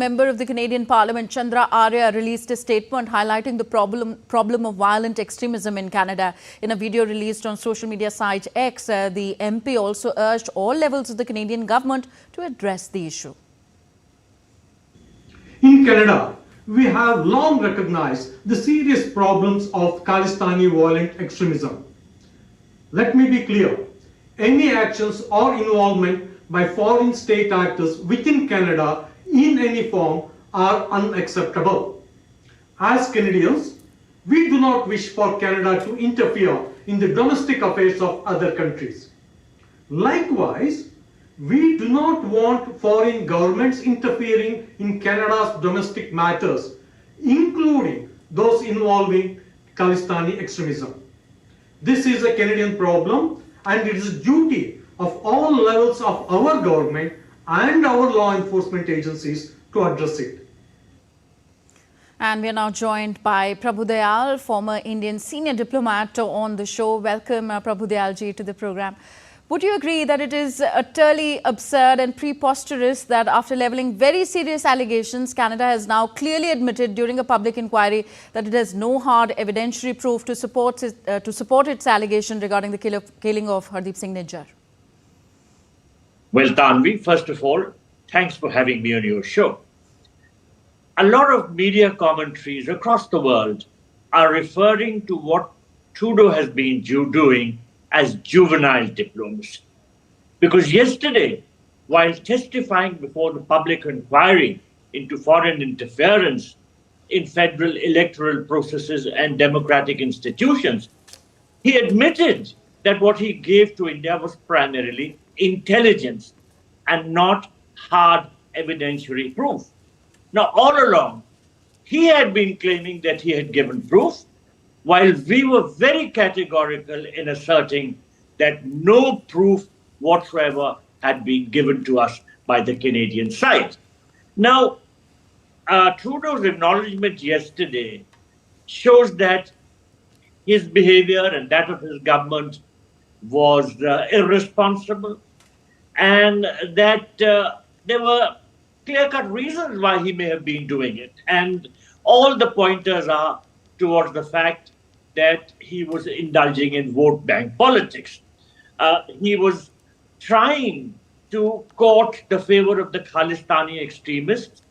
Member of the Canadian Parliament Chandra Arya released a statement highlighting the problem of violent extremism in Canada. In a video released on social media site X, the MP also urged all levels of the Canadian government to address the issue. In Canada, we have long recognized the serious problems of Khalistani violent extremism. Let me be clear, any actions or involvement by foreign state actors within Canada in any form are unacceptable. As Canadians, we do not wish for Canada to interfere in the domestic affairs of other countries. Likewise, we do not want foreign governments interfering in Canada's domestic matters, including those involving Khalistani extremism. This is a Canadian problem, and it is a duty of all levels of our government and our law enforcement agencies to address it. And we are now joined by Prabhu Dayal, former Indian senior diplomat, on the show. Welcome, Prabhu Dayal ji, to the program. Would you agree that it is utterly absurd and preposterous that after levelling very serious allegations, Canada has now clearly admitted during a public inquiry that it has no hard evidentiary proof to support its allegation regarding the killing of Hardeep Singh Nijjar? Well, Tanvi, first of all, thanks for having me on your show. A lot of media commentaries across the world are referring to what Trudeau has been doing as juvenile diplomacy. Because yesterday, while testifying before the public inquiry into foreign interference in federal electoral processes and democratic institutions, he admitted that what he gave to India was primarily intelligence and not hard evidentiary proof. Now, all along, he had been claiming that he had given proof, while we were very categorical in asserting that no proof whatsoever had been given to us by the Canadian side. Now, Trudeau's acknowledgement yesterday shows that his behavior and that of his government was irresponsible, and that there were clear-cut reasons why he may have been doing it. And all the pointers are towards the fact that he was indulging in vote bank politics. He was trying to court the favor of the Khalistani extremists,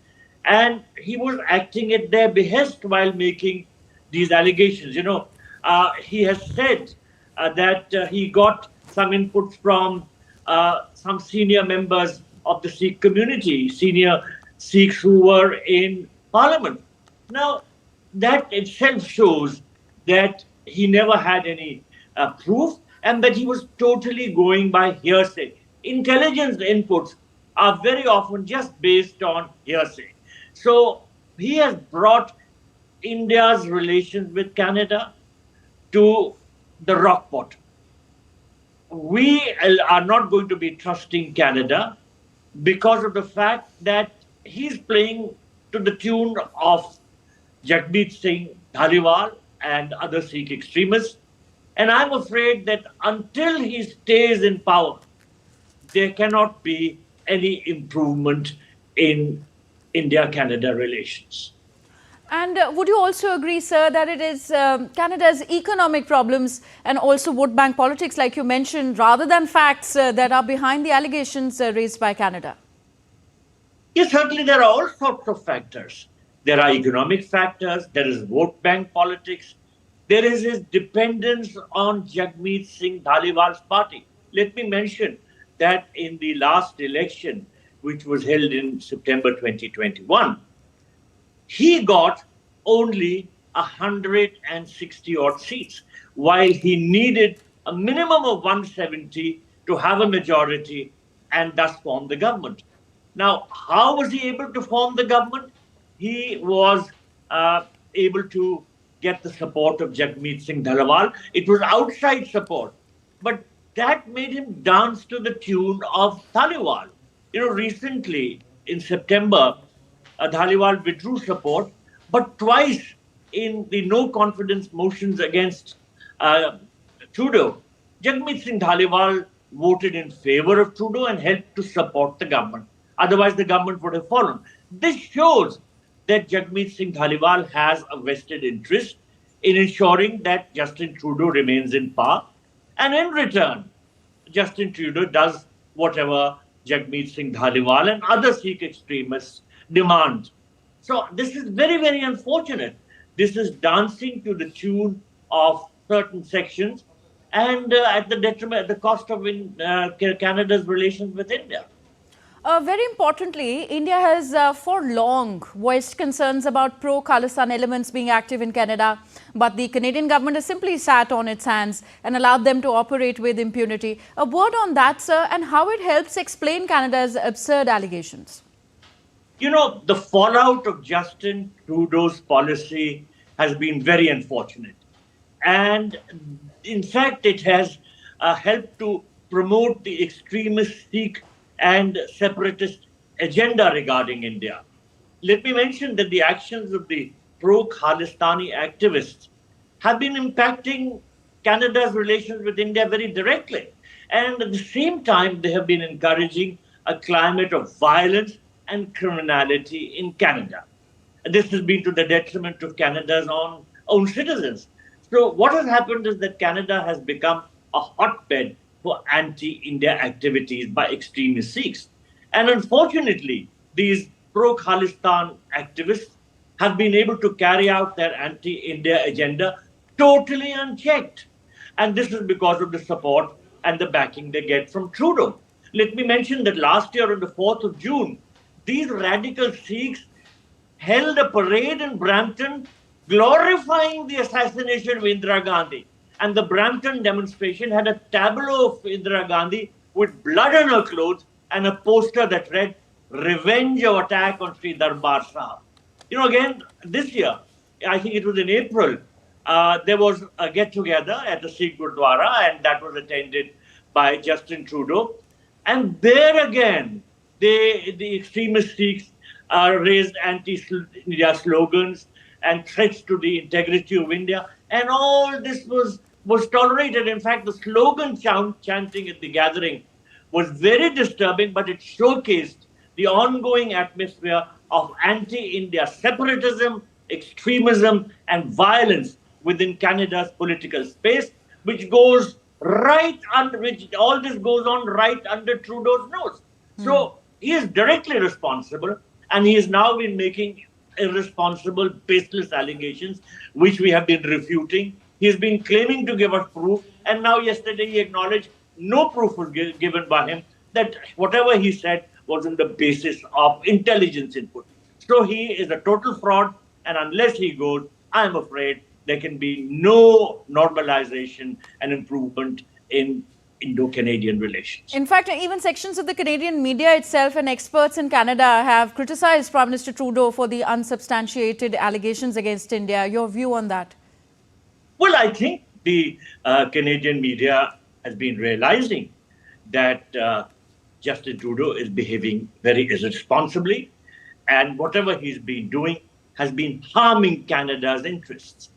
and he was acting at their behest while making these allegations. You know, he has said that he got some inputs from some senior members of the Sikh community, senior Sikhs who were in Parliament. Now, that itself shows that he never had any proof and that he was totally going by hearsay. Intelligence inputs are very often just based on hearsay. So he has brought India's relations with Canada to the rock bottom. We are not going to be trusting Canada because of the fact that he's playing to the tune of Jagmeet Singh Dhaliwal and other Sikh extremists. And I'm afraid that until he stays in power, there cannot be any improvement in India-Canada relations. And would you also agree, sir, that it is Canada's economic problems and also vote bank politics, like you mentioned, rather than facts that are behind the allegations raised by Canada? Yes, certainly there are all sorts of factors. There are economic factors, there is vote bank politics, there is his dependence on Jagmeet Singh Dhaliwal's party. Let me mention that in the last election, which was held in September 2021, he got only 160 odd seats, while he needed a minimum of 170 to have a majority and thus form the government. Now, how was he able to form the government? He was able to get the support of Jagmeet Singh Dhaliwal. It was outside support, but that made him dance to the tune of Dhaliwal. You know, recently in September, Dhaliwal withdrew support, but twice in the no-confidence motions against Trudeau, Jagmeet Singh Dhaliwal voted in favor of Trudeau and helped to support the government. Otherwise, the government would have fallen. This shows that Jagmeet Singh Dhaliwal has a vested interest in ensuring that Justin Trudeau remains in power. And in return, Justin Trudeau does whatever Jagmeet Singh Dhaliwal and other Sikh extremists demand. So this is very, very unfortunate. This is dancing to the tune of certain sections and at the detriment, at the cost of Canada's relations with India. Very importantly, India has for long voiced concerns about pro-Khalistan elements being active in Canada, but the Canadian government has simply sat on its hands and allowed them to operate with impunity. A word on that, sir, and how it helps explain Canada's absurd allegations. You know, the fallout of Justin Trudeau's policy has been very unfortunate. And in fact, it has helped to promote the extremist Sikh and separatist agenda regarding India. Let me mention that the actions of the pro-Khalistani activists have been impacting Canada's relations with India very directly. And at the same time, they have been encouraging a climate of violence and criminality in Canada. This has been to the detriment of Canada's own citizens. So what has happened is that Canada has become a hotbed for anti-India activities by extremist Sikhs. And unfortunately, these pro-Khalistan activists have been able to carry out their anti-India agenda totally unchecked. And this is because of the support and the backing they get from Trudeau. Let me mention that last year on the 4th of June, these radical Sikhs held a parade in Brampton glorifying the assassination of Indira Gandhi. And the Brampton demonstration had a tableau of Indira Gandhi with blood on her clothes and a poster that read, "Revenge of attack on Sri Darbar Sahib." You know, again, this year, I think it was in April, there was a get-together at the Sikh Gurdwara, and that was attended by Justin Trudeau. And there again, the extremist Sikhs raised anti-India slogans and threats to the integrity of India. And all this was tolerated. In fact, the slogan chanting at the gathering was very disturbing, but it showcased the ongoing atmosphere of anti-India separatism, extremism, and violence within Canada's political space, which goes right under, which all this goes on right under Trudeau's nose. So he is directly responsible, and he has now been making irresponsible, baseless allegations, which we have been refuting. He's been claiming to give us proof, and now yesterday he acknowledged no proof was given by him, that whatever he said was on the basis of intelligence input. So he is a total fraud, and unless he goes, I'm afraid there can be no normalization and improvement in Indo-Canadian relations. In fact, even sections of the Canadian media itself and experts in Canada have criticized Prime Minister Trudeau for the unsubstantiated allegations against India. Your view on that? Well, I think the Canadian media has been realizing that Justin Trudeau is behaving very irresponsibly, and whatever he's been doing has been harming Canada's interests.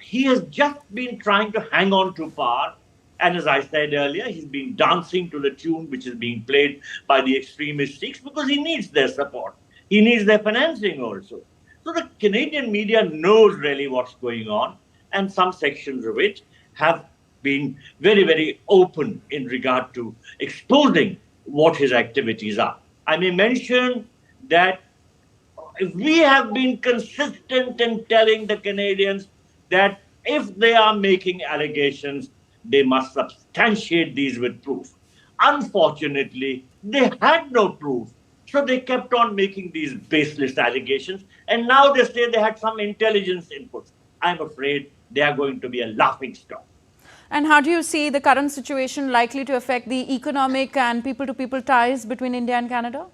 He has just been trying to hang on to power. And as I said earlier, he's been dancing to the tune which is being played by the extremist Sikhs because he needs their support. He needs their financing also. So the Canadian media knows really what's going on, and some sections of it have been very, very open in regard to exposing what his activities are. I may mention that we have been consistent in telling the Canadians that if they are making allegations, they must substantiate these with proof. Unfortunately, they had no proof. So they kept on making these baseless allegations. And now they say they had some intelligence inputs. I'm afraid they are going to be a laughing stock. And how do you see the current situation likely to affect the economic and people-to-people ties between India and Canada?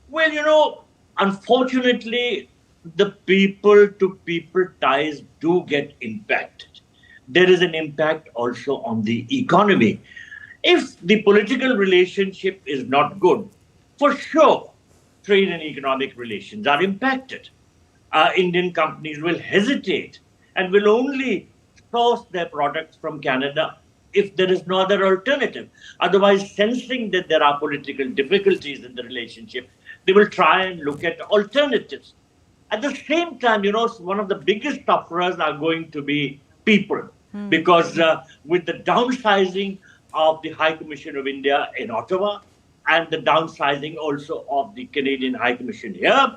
Well, you know, unfortunately, the people-to-people ties do get impacted. There is an impact also on the economy. If the political relationship is not good, for sure, trade and economic relations are impacted. Indian companies will hesitate and will only source their products from Canada if there is no other alternative. Otherwise, sensing that there are political difficulties in the relationship, They will try and look at alternatives. At the same time, one of the biggest sufferers are going to be people, because with the downsizing of the High Commission of India in Ottawa and the downsizing also of the Canadian High Commission here,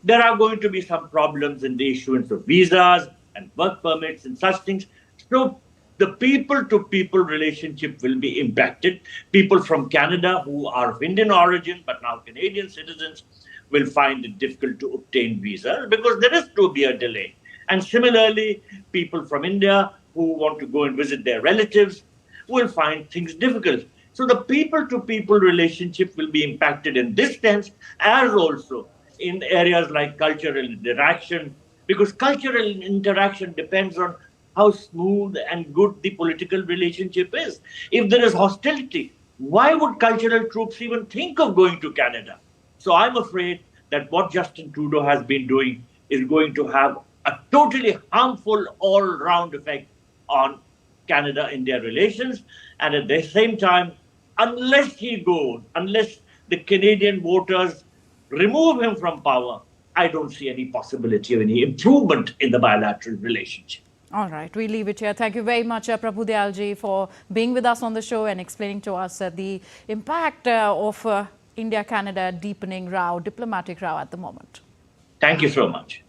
there are going to be some problems in the issuance of visas and work permits and such things. So the people-to-people relationship will be impacted. People from Canada who are of Indian origin but now Canadian citizens will find it difficult to obtain visas because there is to be a delay. And similarly, people from India who want to go and visit their relatives will find things difficult. So the people-to-people relationship will be impacted in this sense, as also in areas like cultural interaction, because cultural interaction depends on how smooth and good the political relationship is. If there is hostility, why would cultural troops even think of going to Canada? So I'm afraid that what Justin Trudeau has been doing is going to have a totally harmful all-round effect on Canada-India relations. And at the same time, unless the Canadian voters remove him from power, I don't see any possibility of any improvement in the bilateral relationship. All right, we leave it here. Thank you very much, Prabhu Dayalji, for being with us on the show and explaining to us the impact of India-Canada deepening row, diplomatic row at the moment. Thank you so much.